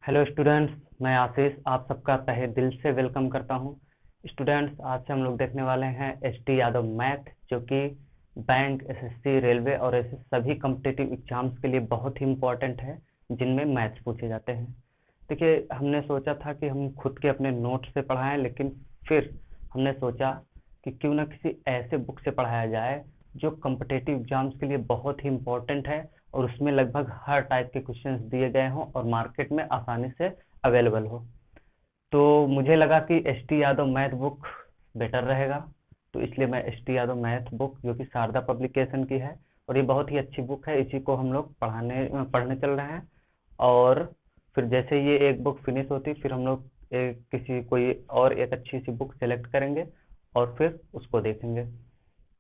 Hello students, मैं आशीष आप सबका तहे दिल से वेलकम करता हूं। स्टूडेंट्स, आज से हम लोग देखने वाले हैं एसटी यादव मैथ, जो कि बैंक, एसएससी, रेलवे और ऐसे सभी कॉम्पिटिटिव एग्जाम्स के लिए बहुत ही इम्पोर्टेंट है, जिनमें मैथ्स पूछे जाते हैं। देखिए, हमने सोचा था कि हम खुद के अपने नोट से पढ़ाएं, लेकिन फिर हमने सोचा कि क्यों ना किसी ऐसे बुक से पढ़ाया जाए जो कॉम्पिटिटिव एग्जाम्स के लिए बहुत ही इम्पोर्टेंट है और उसमें लगभग हर टाइप के क्वेश्चंस दिए गए हों और मार्केट में आसानी से अवेलेबल हो। तो मुझे लगा कि S T Yadav math book better रहेगा, तो इसलिए मैं S T Yadav math book, जो कि शारदा पब्लिकेशन की है और ये बहुत ही अच्छी बुक है, इसी को हम लोग पढ़ने चल रहे हैं। और फिर जैसे ये एक बुक फिनिश होती, फिर हम लोग किसी कोई और एक अच्छी सी बुक सेलेक्ट करेंगे और फिर उसको देखेंगे।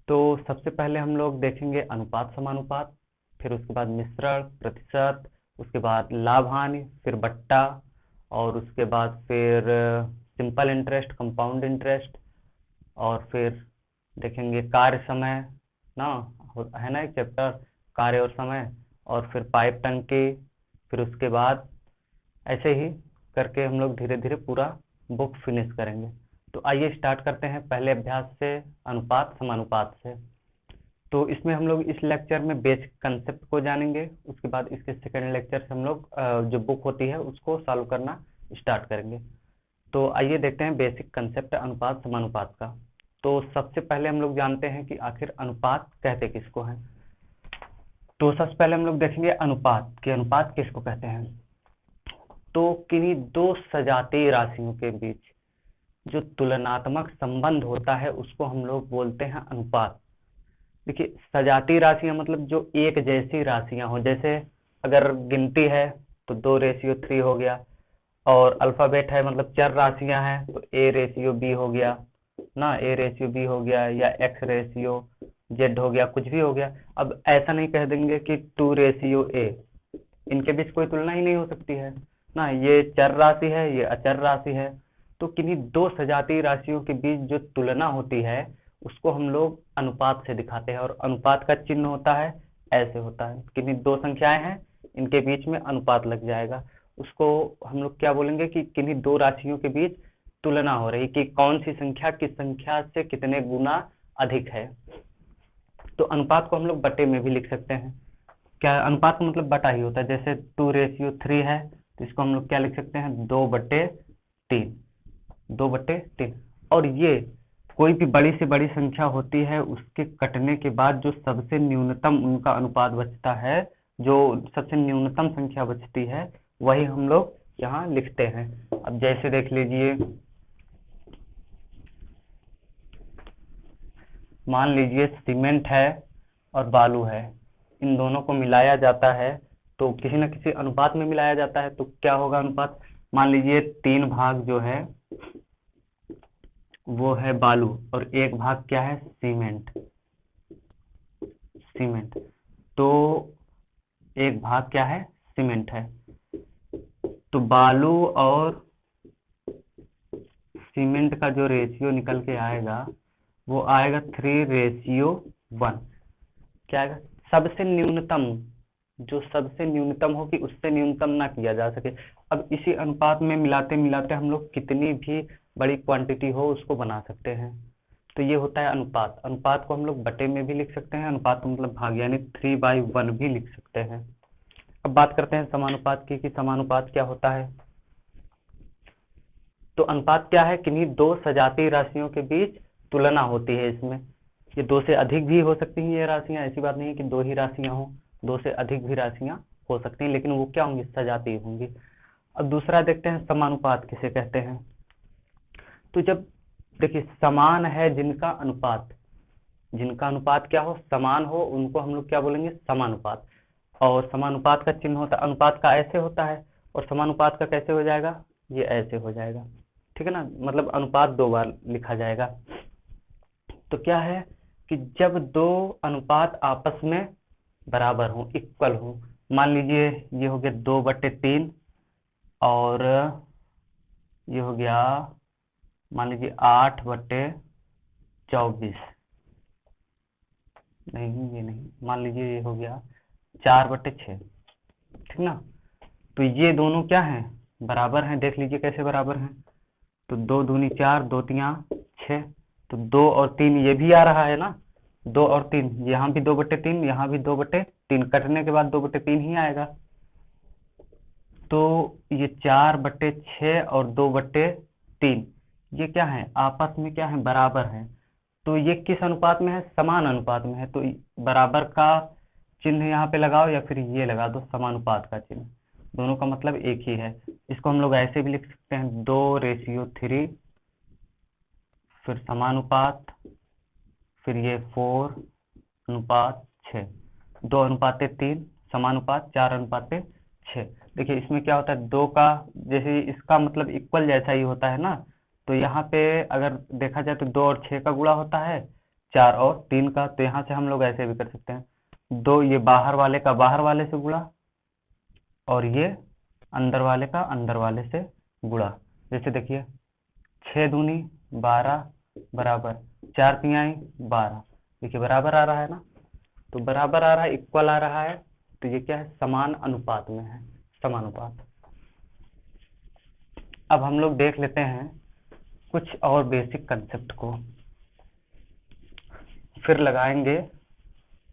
तो सबसे पहले हम लोग देखेंगे अनुपात समानुपात, फिर उसके बाद मिश्रण, प्रतिशत, उसके बाद लाभ हानि, फिर बट्टा, और उसके बाद फिर सिंपल इंटरेस्ट, कंपाउंड इंटरेस्ट, और फिर देखेंगे कार्य समय ना, है ना एक चैप्टर, कार्य और समय, और फिर पाइप टंकी, फिर उसके बाद ऐसे ही करके हम लोग धीरे धीरे पूरा बुक फिनिश करेंगे। तो आइए स्टार्ट करते हैं पहले अभ्यास से, अनुपात समानुपात से। तो इसमें हम लोग इस लेक्चर में बेसिक कंसेप्ट को जानेंगे, उसके बाद इसके सेकंड लेक्चर से हम लोग जो बुक होती है उसको सॉल्व करना स्टार्ट करेंगे। तो आइए देखते हैं बेसिक कंसेप्ट अनुपात समानुपात का। तो सबसे पहले हम लोग जानते हैं कि आखिर अनुपात कहते किसको हैं। तो सबसे पहले हम लोग देखेंगे अनुपात कि अनुपात किसको कहते हैं। तो किन्हीं दो सजातीय राशियों के बीच जो तुलनात्मक संबंध होता है उसको हम लोग बोलते हैं अनुपात। देखिए, सजातीय राशियां मतलब जो एक जैसी राशियां हो, जैसे अगर गिनती है तो 2:3 हो गया, और अल्फाबेट है मतलब चार राशियां हैं तो A/B हो गया ना, A/B हो गया, या X/Z हो गया, कुछ भी हो गया। अब ऐसा नहीं कह देंगे कि 2:A, इनके बीच कोई तुलना ही नहीं हो सकती है ना, ये चर राशि है, ये अचर राशि है। तो किन्हीं दो सजातीय राशियों के बीच जो तुलना होती है उसको हम लोग अनुपात से दिखाते हैं, और अनुपात का चिन्ह होता है, ऐसे होता है, किन्हीं दो संख्याएं हैं, इनके बीच में अनुपात लग जाएगा, उसको हम लोग क्या बोलेंगे कि किन्हीं दो राशियों के बीच तुलना हो रही, कि कौन सी संख्या किस संख्या से कितने गुना अधिक है। तो अनुपात को हम लोग बटे में भी लिख सकते हैं। क्या अनुपात का मतलब बटा ही होता है, जैसे 2:3 है तो इसको हम लोग क्या लिख सकते हैं, 2/3, 2/3। और ये कोई भी बड़ी से बड़ी संख्या होती है, उसके कटने के बाद जो सबसे न्यूनतम उनका अनुपात बचता है, जो सबसे न्यूनतम संख्या बचती है, वही हम लोग यहाँ लिखते हैं। अब जैसे देख लीजिए, मान लीजिए सीमेंट है और बालू है, इन दोनों को मिलाया जाता है, तो किसी न किसी अनुपात में मिलाया जाता है, तो क्या होगा अनुपात। मान लीजिए 3 भाग जो है वो है बालू और 1 भाग क्या है, सीमेंट। सीमेंट तो 1 भाग क्या है, सीमेंट है। तो बालू और सीमेंट का जो रेशियो निकल के आएगा वो आएगा 3:1। क्या आएगा, सबसे न्यूनतम, जो सबसे न्यूनतम हो कि उससे न्यूनतम ना किया जा सके। अब इसी अनुपात में मिलाते मिलाते हम लोग कितनी भी बड़ी क्वांटिटी हो उसको बना सकते हैं। तो ये होता है अनुपात। अनुपात को हम लोग बटे में भी लिख सकते हैं, अनुपात मतलब भाग, यानी 3/1 भी लिख सकते हैं। अब बात करते हैं समानुपात की, कि समानुपात क्या होता है। तो अनुपात क्या है, किन्हीं दो सजातीय राशियों के बीच तुलना होती है। इसमें ये दो से अधिक भी हो सकती हैं, ये राशियां, ऐसी बात नहीं है कि दो ही राशियां हो, दो से अधिक भी राशियां हो सकती हैं, लेकिन वो क्या होंगी, सजातीय होंगी। अब दूसरा देखते हैं समानुपात किसे कहते हैं। तो जब देखिए, समान है जिनका अनुपात, जिनका अनुपात क्या हो, समान हो, उनको हम लोग क्या बोलेंगे, समानुपात। और समानुपात का चिन्ह होता है, अनुपात का ऐसे होता है और समानुपात का कैसे हो जाएगा, ये ऐसे हो जाएगा, ठीक है ना, मतलब अनुपात 2 बार लिखा जाएगा। तो क्या है कि जब दो अनुपात आपस में बराबर हो, इक्वल हो, मान लीजिए ये हो गया 2/3 और ये हो गया मान लीजिए 8/24, नहीं ये नहीं, मान लीजिए ये हो गया 4/6, ठीक ना। तो ये दोनों क्या हैं, बराबर हैं, देख लीजिए कैसे बराबर हैं। तो 2 दूनी 4, 2 तिया 6, तो 2 और 3 ये भी आ रहा है ना, 2 और 3, यहाँ भी 2/3, यहाँ भी 2/3, कटने के बाद 2/3 ही आएगा। तो ये 4/6 और 2/3 ये क्या है, आपस में क्या है, बराबर है। तो ये किस अनुपात में है, समान अनुपात में है। तो बराबर का चिन्ह यहाँ पे लगाओ या फिर ये लगा दो समानुपात का चिन्ह, दोनों का मतलब एक ही है। इसको हम लोग ऐसे भी लिख सकते हैं 2:3, फिर समानुपात, फिर ये 4:6, 2:3, समानुपात 4:6। देखिए इसमें क्या होता है, दो का जैसे इसका मतलब इक्वल जैसा ही होता है ना, तो यहाँ पे अगर देखा जाए तो 2 और 6 का गुणा होता है, 4 और 3 का। तो यहाँ से हम लोग ऐसे भी कर सकते हैं, 2 ये बाहर वाले का बाहर वाले से गुणा, और ये अंदर वाले का अंदर वाले से गुणा। जैसे देखिए 6 दूनी 12 बराबर 4 तिहाई 12, देखिए बराबर आ रहा है ना। तो बराबर आ रहा है, इक्वल आ रहा है, तो ये क्या है, समान अनुपात में है, समानुपात। अब हम लोग देख लेते हैं कुछ और बेसिक कंसेप्ट को, फिर लगाएंगे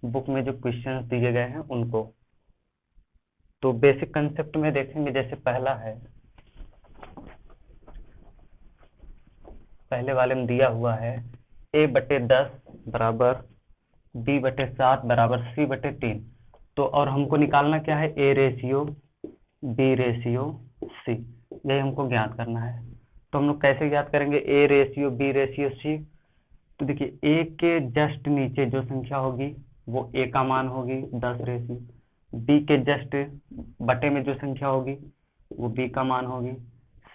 बुक में जो क्वेश्चंस दिए गए हैं उनको। तो बेसिक कंसेप्ट में देखेंगे, जैसे पहला है, पहले वाले में दिया हुआ है a/10 बराबर b/7 बराबर c/3। तो और हमको निकालना क्या है, a ratio b ratio c, यही हमको ज्ञात करना है। तो हम लोग कैसे ज्ञात करेंगे, a ratio b ratio c। तो देखिए a के जस्ट नीचे जो संख्या होगी वो a का मान होगी 10 रेशियो, b के जस्ट बटे में जो संख्या होगी वो b का मान होगी,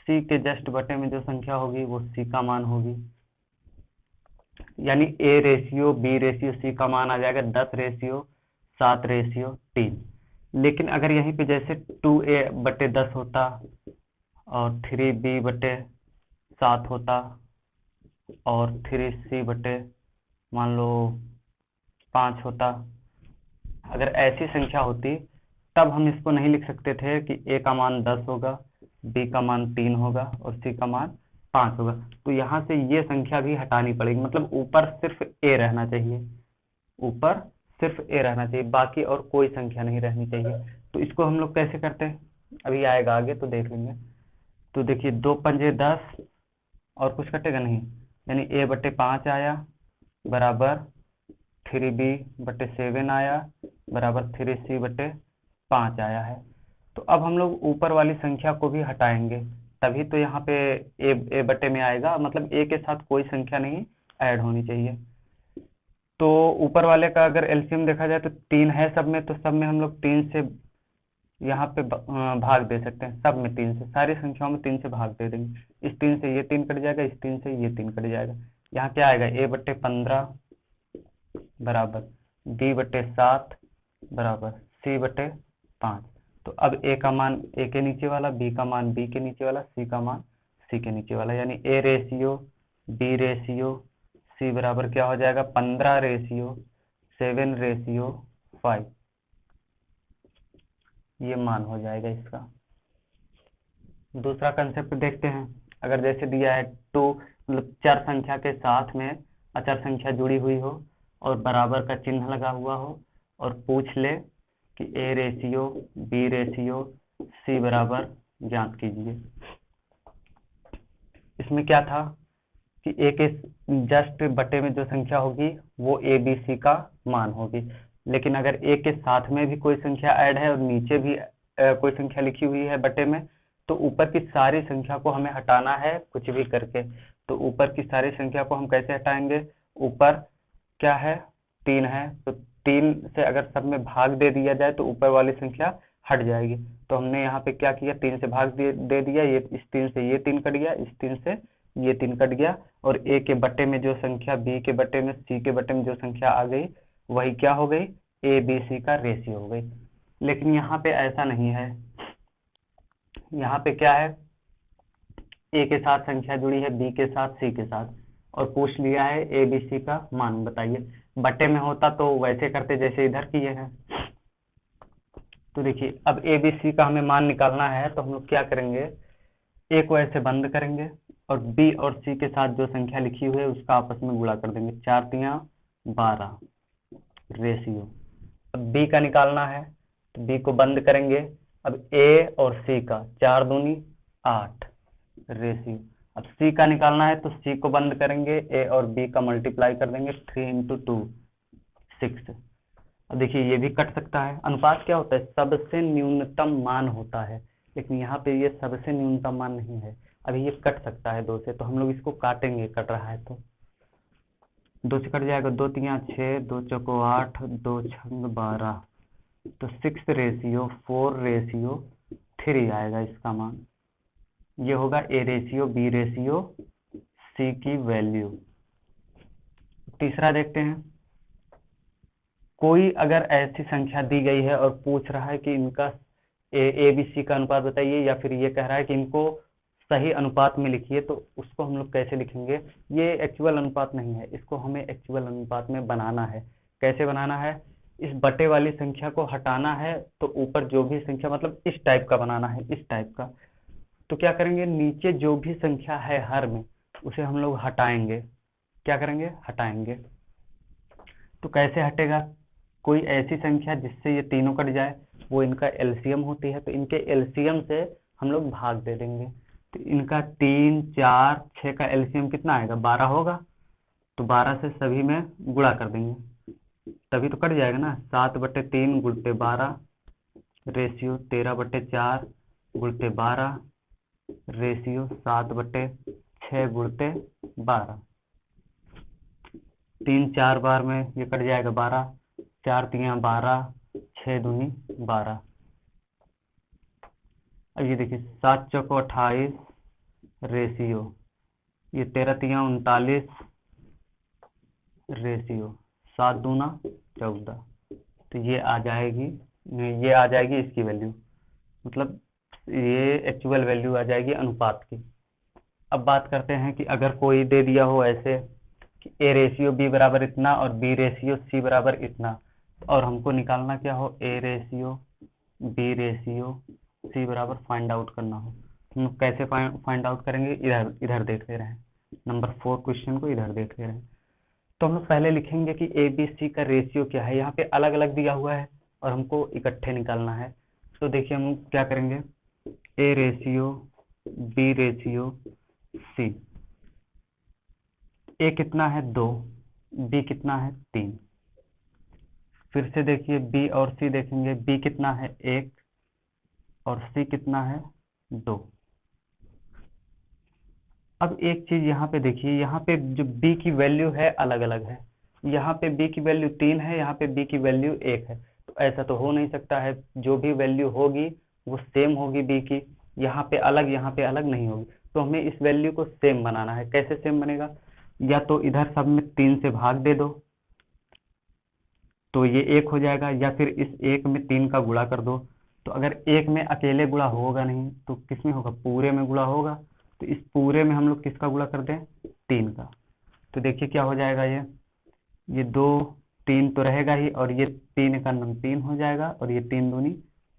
c के जस्ट बटे में जो संख्या होगी वो c का मान होगी। यानी a ratio b ratio c का मान आ जाएगा 10 रेशियो 7 रेशियो 3। लेकिन अगर यहीं पे जैसे 2a/10 होता और 3b/7 होता और 3c बटे मान लो 5 होता, अगर ऐसी संख्या होती तब हम इसको नहीं लिख सकते थे कि a का मान 10 होगा, b का मान 3 होगा और c का मान 5 होगा। तो यहाँ से ये संख्या भी हटानी पड़ेगी, मतलब ऊपर सिर्फ a रहना चाहिए, ऊपर सिर्फ a रहना चाहिए, बाकी और कोई संख्या नहीं रहनी चाहिए। तो इसको हम लोग कैसे करते हैं, अभी आएगा आगे तो देख लेंगे। तो देखिए 2 पंजे 10 और कुछ कटेगा नहीं, यानी a/5 आया बराबर 3b/7 आया बराबर 3c/5 आया है। तो अब हम लोग ऊपर वाली संख्या को भी हटाएंगे, तभी तो यहाँ पे ए बटे में आएगा, मतलब a के साथ कोई संख्या नहीं ऐड होनी चाहिए। तो ऊपर वाले का अगर एलसीएम देखा जाए तो 3 है सब में, तो सब में हम लोग 3 से यहाँ पे भाग दे सकते हैं, सब में 3 से, सारी संख्याओं में 3 से भाग दे देंगे। इस 3 से ये 3 कट जाएगा, इस 3 से ये 3 कट जाएगा। यहाँ क्या आएगा, a/15 बराबर b/7 बराबर c/5। तो अब a का मान a के नीचे वाला, b का मान b के नीचे वाला, c का मान c के नीचे वाला, यानी a ratio b ratio c बराबर क्या हो जाएगा, 15 रेशियो 7 रेशियो 5, ये मान हो जाएगा इसका। दूसरा कंसेप्ट देखते हैं, अगर जैसे दिया है 2, मतलब चर संख्या के साथ में अचर संख्या जुड़ी हुई हो और बराबर का चिन्ह लगा हुआ हो और पूछ ले कि a ratio b ratio c बराबर ज्ञात कीजिए। इसमें क्या था कि a के जस्ट बटे में जो संख्या होगी वो a b c का मान होगी, लेकिन अगर a के साथ में भी कोई संख्या ऐड है और नीचे भी कोई संख्या लिखी हुई है बटे में, तो ऊपर की सारी संख्या को हमें हटाना है कुछ भी करके। तो ऊपर की सारी संख्या को हम कैसे हटाएंगे, ऊपर क्या है 3 है, तो 3 से अगर सब में भाग दे दिया जाए तो ऊपर वाली संख्या हट जाएगी। तो हमने यहाँ पे क्या किया, 3 से भाग दे दिया, ये इस 3 से ये 3 कट गया, इस 3 से ये 3 कट गया, और a के बटे में जो संख्या, b के बटे में, c के बटे में जो संख्या आ गई वही क्या हो गई, a b c का रेशियो हो गई। लेकिन यहाँ पे ऐसा नहीं है, यहाँ पे क्या है, a के साथ संख्या जुड़ी है b के साथ c के साथ, और पूछ लिया है a b c का मान बताइए। बटे में होता तो वैसे करते जैसे इधर किए हैं। तो देखिए अब a b c का हमें मान निकालना है, तो हम लोग क्या करेंगे, ए को ऐसे बंद करेंगे और बी और सी के साथ जो संख्या लिखी हुई है उसका आपस में गुणा कर देंगे, 4 तिया 12 रेशियो। अब बी का निकालना है तो बी को बंद करेंगे। अब ए और सी का 4 दूनी 8 रेशियो। अब सी का निकालना है तो सी को बंद करेंगे, ए और बी का मल्टीप्लाई कर देंगे, 3 × 2 6। अब देखिए ये भी कट सकता है। अनुपात क्या होता है? सबसे न्यूनतम मान होता है, लेकिन यहाँ पे ये सबसे न्यूनतम मान नहीं है। अभी ये कट सकता है 2 से, तो हम लोग इसको काटेंगे, कट रहा है तो 2 से कट जाएगा, 2 तिया 6, 2 चौको 8, 2 छंग 12, तो 6 रेशियो 4 रेशियो 3 आएगा इसका मान। ये होगा A ratio B ratio C की वैल्यू। तीसरा देखते हैं, कोई अगर ऐसी संख्या दी गई है और पूछ रहा है कि इनका ए बी सी का अनुपात बताइए, या फिर ये कह रहा है कि इनको सही अनुपात में लिखिए, तो उसको हम लोग कैसे लिखेंगे? ये एक्चुअल अनुपात नहीं है, इसको हमें एक्चुअल अनुपात में बनाना है। कैसे बनाना है? इस बटे वाली संख्या को हटाना है, तो ऊपर जो भी संख्या, मतलब इस टाइप का बनाना है, इस टाइप का। तो क्या करेंगे, नीचे जो भी संख्या है हर में, उसे हम लोग हटाएंगे। क्या करेंगे? हटाएंगे। तो कैसे हटेगा? कोई ऐसी संख्या जिससे ये तीनों कट जाए, वो इनका एलसीएम होती है, तो इनके एलसीएम से हम लोग भाग दे देंगे। तो इनका 3 4 6 का एलसीएम कितना आएगा? 12 होगा। तो 12 से सभी में गुणा कर देंगे, तभी तो कट जाएगा ना। 7/3 गुणते 12 रेशियो 13/4 गुणते 12 रेशियो 7/6 गुणते 12। 3 4 बार में ये कट जाएगा 12, 4 तिया 12, 6 दूनी 12। अब ये देखिए 7 चौको 28 रेशियो, ये 13 तिया 39 रेशियो 7 दूना 14। तो ये आ जाएगी इसकी वैल्यू, मतलब ये एक्चुअल वैल्यू आ जाएगी अनुपात की। अब बात करते हैं कि अगर कोई दे दिया हो ऐसे कि ए रेशियो बी बराबर इतना और बी रेशियो सी बराबर इतना, और हमको निकालना क्या हो? A ratio B ratio C बराबर फाइंड आउट करना हो। हम कैसे फाइंड आउट करेंगे? इधर देख ले रहे हैं, नंबर 4 क्वेश्चन को इधर देख ले रहे हैं। तो हम लोग पहले लिखेंगे कि ए बी सी का रेशियो क्या है। यहाँ पे अलग अलग दिया हुआ है और हमको इकट्ठे निकालना है। तो देखिए हम क्या करेंगे, A ratio B ratio C. A कितना है? 2, बी कितना है? 3। फिर से देखिए बी और सी देखेंगे, बी कितना है? 1 और सी कितना है? 2। अब एक चीज यहाँ पे देखिए, यहाँ पे जो b की वैल्यू है अलग अलग है। यहाँ पे b की वैल्यू 3 है, यहाँ पे b की वैल्यू 1 है। तो ऐसा तो हो नहीं सकता है, जो भी वैल्यू होगी वो सेम होगी b की, यहाँ पे अलग नहीं होगी। तो हमें इस वैल्यू को सेम बनाना है। कैसे सेम बनेगा? या तो इधर सब में 3 से भाग दे दो तो ये 1 हो जाएगा, या फिर इस 1 में 3 का गुणा कर दो। तो अगर 1 में अकेले गुणा होगा नहीं तो किस में होगा? पूरे में गुणा होगा। तो इस पूरे में हम लोग किसका गुणा कर दें? 3 का। तो देखिए क्या हो जाएगा, ये 2 3 तो रहेगा ही, और ये 3 का 3 हो जाएगा, और ये 3 दूनी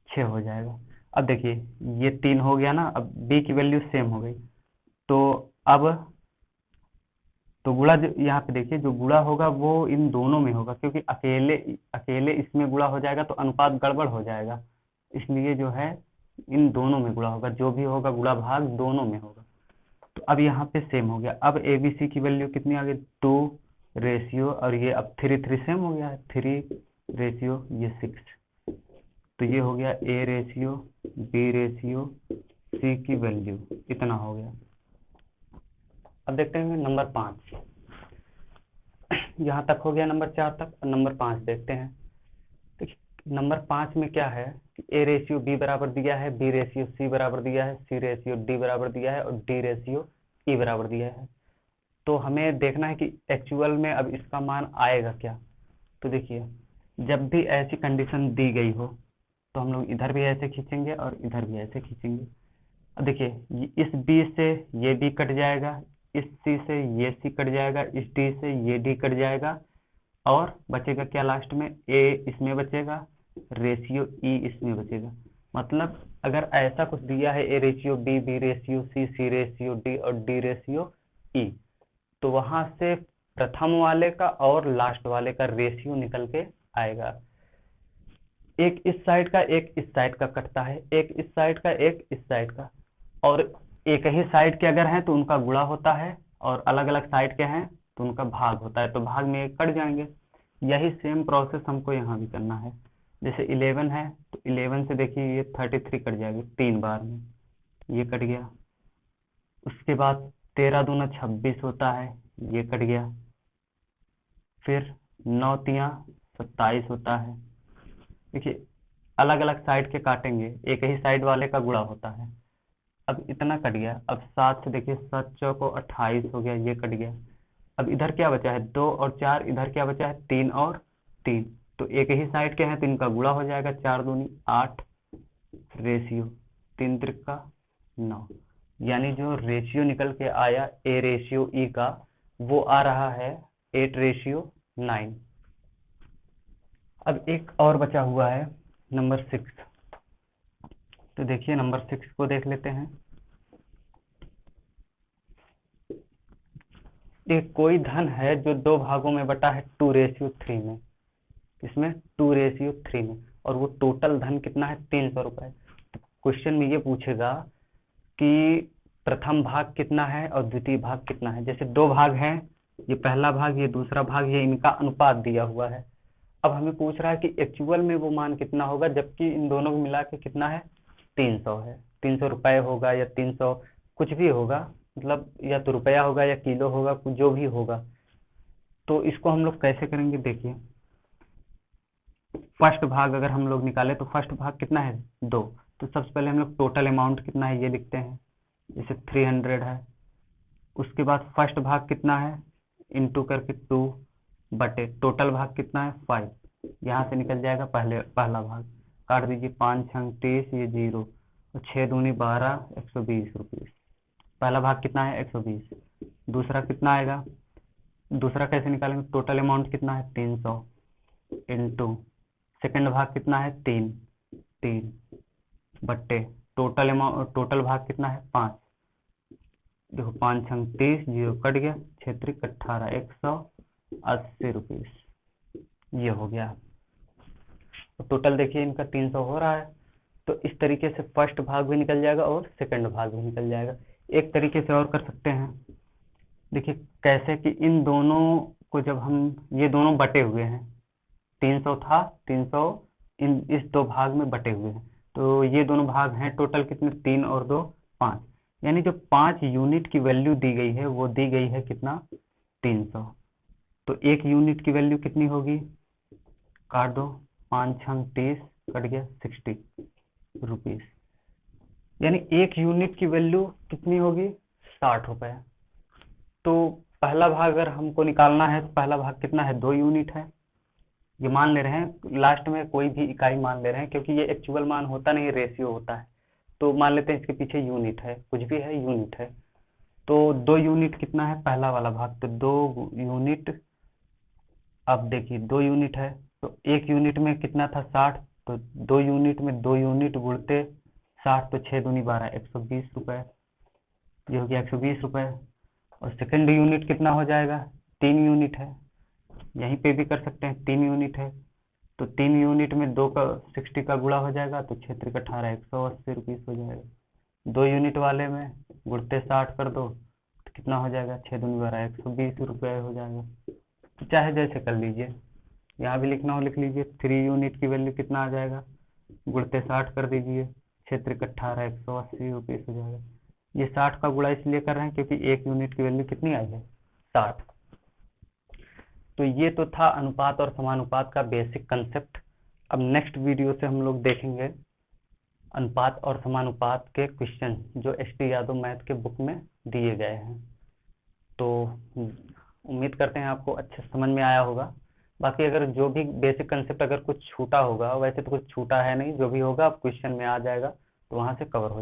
6 हो जाएगा। अब देखिए ये 3 हो गया ना, अब b की वैल्यू सेम हो गई। तो अब तो गुणा जो यहाँ पे देखिए, जो गुणा होगा वो इन दोनों में होगा, क्योंकि अकेले अकेले इसमें गुणा हो जाएगा तो अनुपात गड़बड़ हो जाएगा। इसलिए जो है इन दोनों में गुणा होगा, जो भी होगा गुणा भाग दोनों में होगा। तो अब यहाँ पे सेम हो गया। अब ए बी सी की वैल्यू कितनी आ गई? 2 रेशियो, और ये अब 3 सेम हो गया है, 3 रेशियो ये 6। तो ये हो गया A ratio B ratio C की वैल्यू इतना हो गया। अब देखते हैं नंबर 5, यहाँ तक हो गया नंबर 4 तक। नंबर 5 देखते हैं। देखिए नंबर 5 में क्या है कि ए रेशियो बी बराबर दिया है, बी रेशियो सी बराबर दिया है, सी रेशियो डी बराबर दिया है, और डी रेशियो ई बराबर दिया है। तो हमें देखना है कि एक्चुअल में अब इसका मान आएगा क्या। तो देखिए जब भी ऐसी कंडीशन दी गई हो तो हम लोग इधर भी ऐसे खींचेंगे और इधर भी ऐसे खींचेंगे। अब देखिए इस बी से ये बी कट जाएगा, इस सी से ये सी कट जाएगा, इस डी से ये डी कट जाएगा, और बचेगा क्या लास्ट में? ए इसमें बचेगा, रेशियो ई इसमें बचेगा। मतलब अगर ऐसा कुछ दिया है A ratio B, B ratio C, C ratio D और डी रेशियो ई, तो वहां से प्रथम वाले का और लास्ट वाले का रेशियो निकल के आएगा। एक इस साइड का एक इस साइड का कटता है, एक इस साइड का एक इस साइड का, और एक ही साइड के अगर हैं तो उनका गुणा होता है, और अलग अलग साइड के हैं तो उनका भाग होता है, तो भाग में एक कट जाएंगे। यही सेम प्रोसेस हमको यहाँ भी करना है। जैसे 11 है तो 11 से देखिए ये 33 कट जाएगी 3 बार में, ये कट गया। उसके बाद 13 दूना 26 होता है, ये कट गया। फिर 9 तिया 27 होता है। देखिए अलग अलग साइड के काटेंगे, एक ही साइड वाले का गुणा होता है। अब इतना कट गया। अब 7 से देखिए 7 चौको 28 हो गया, ये कट गया। अब इधर क्या बचा है 2 और 4, इधर क्या बचा है 3 और 3, तो एक ही साइड के हैं तो इनका गुणा हो जाएगा। 4 दूनी 8 रेशियो 3 त्रिका 9, यानी जो रेशियो निकल के आया ए रेशियो ई का, वो आ रहा है 8 रेशियो 9। अब एक और बचा हुआ है नंबर 6, तो देखिए नंबर 6 को देख लेते हैं। एक कोई धन है जो 2 भागों में बटा है 2 रेशियो 3 में, इसमें 2 रेशियो 3 में, और वो टोटल धन कितना है 300 रुपए। क्वेश्चन में ये पूछेगा कि प्रथम भाग कितना है और द्वितीय भाग कितना है। जैसे 2 भाग हैं, ये पहला भाग ये दूसरा भाग, ये इनका अनुपात दिया हुआ है। अब हमें पूछ रहा है कि एक्चुअल में वो मान कितना होगा, जबकि इन दोनों को मिला के कितना है 300 है। 300 रुपए होगा या 300 कुछ भी होगा, मतलब या तो रुपया होगा या किलो होगा, कुछ जो भी होगा। तो इसको हम लोग कैसे करेंगे, देखिए फर्स्ट भाग अगर हम लोग निकाले तो फर्स्ट भाग कितना है 2, तो सबसे पहले हम लोग टोटल अमाउंट कितना है ये लिखते हैं, जैसे 300 है। उसके बाद फर्स्ट भाग कितना है इंटू करके 2 बटे टोटल भाग कितना है 5, यहाँ से निकल जाएगा पहला भाग, काट दीजिए 5 छंग 30, ये 0 और 6 दूनी 12, 120 रुपीज। पहला भाग कितना है 120। दूसरा कितना आएगा, दूसरा कैसे निकालेंगे, टोटल अमाउंट कितना है 300 इंटू सेकेंड भाग कितना है 3 बट्टे टोटल अमाउंट, टोटल भाग कितना है 5। देखो 5 छंग 30, 0 कट गया, 6 त्रिक 18, 180 रुपीज ये हो गया। तो टोटल देखिए इनका 300 हो रहा है। तो इस तरीके से फर्स्ट भाग भी निकल जाएगा और सेकंड भाग भी निकल जाएगा। एक तरीके से और कर सकते हैं, देखिए कैसे कि इन दोनों को जब हम, ये दोनों बटे हुए हैं, 300 था, 300 इस 2 भाग में बटे हुए हैं, तो ये दोनों भाग हैं टोटल कितने 3 और 2 5, यानी जो 5 यूनिट की वैल्यू दी गई है वो दी गई है कितना 300। तो 1 यूनिट की वैल्यू कितनी होगी, काट दो, 5 छंग 30 कट गया 60 रुपीज, यानी 1 यूनिट की वैल्यू कितनी होगी 60 रुपए। तो पहला भाग अगर हमको निकालना है तो पहला भाग कितना है 2 यूनिट है, ये मान ले रहे हैं, लास्ट में कोई भी इकाई मान ले रहे हैं क्योंकि ये एक्चुअल मान होता नहीं, रेशियो होता है। तो मान लेते हैं इसके पीछे यूनिट है, कुछ भी है यूनिट है। तो 2 यूनिट कितना है पहला वाला भाग, तो 2 यूनिट। अब देखिए 2 यूनिट है तो 1 यूनिट में कितना था 60, तो 2 यूनिट में 2 यूनिट गुणते 60, तो 6 दूनी 12, 120 रुपए, ये हो गया 120 रुपए। और सेकंड यूनिट कितना हो जाएगा 3 यूनिट है, यहीं पे भी कर सकते हैं 3 यूनिट है, तो 3 यूनिट में 2 का 60 का गुणा हो जाएगा, तो 6 त्रिक 18, 180 रुपीज हो जाएगा। 2 यूनिट वाले में गुणते 60 कर दो तो कितना हो जाएगा 6 दूनी 12, 120 रुपये हो जाएगा। तो चाहे जैसे कर लीजिए, यहाँ भी लिखना हो लिख लीजिए। 3 यूनिट की वैल्यू कितना आ जाएगा, गुणते 60 कर दीजिए, 6 त्रिक 18, 180 रुपीज हो जाएगा। ये 60 का गुणा इसलिए कर रहे हैं क्योंकि 1 यूनिट की वैल्यू कितनी आई है 60। तो ये तो था अनुपात और समानुपात का बेसिक कंसेप्ट। अब नेक्स्ट वीडियो से हम लोग देखेंगे अनुपात और समानुपात के क्वेश्चन जो एसटी यादव मैथ के बुक में दिए गए हैं। तो उम्मीद करते हैं आपको अच्छे समझ में आया होगा। बाकी अगर जो भी बेसिक कंसेप्ट अगर कुछ छूटा होगा, वैसे तो कुछ छूटा है नहीं, जो भी होगा आप क्वेश्चन में आ जाएगा तो वहां से कवर हो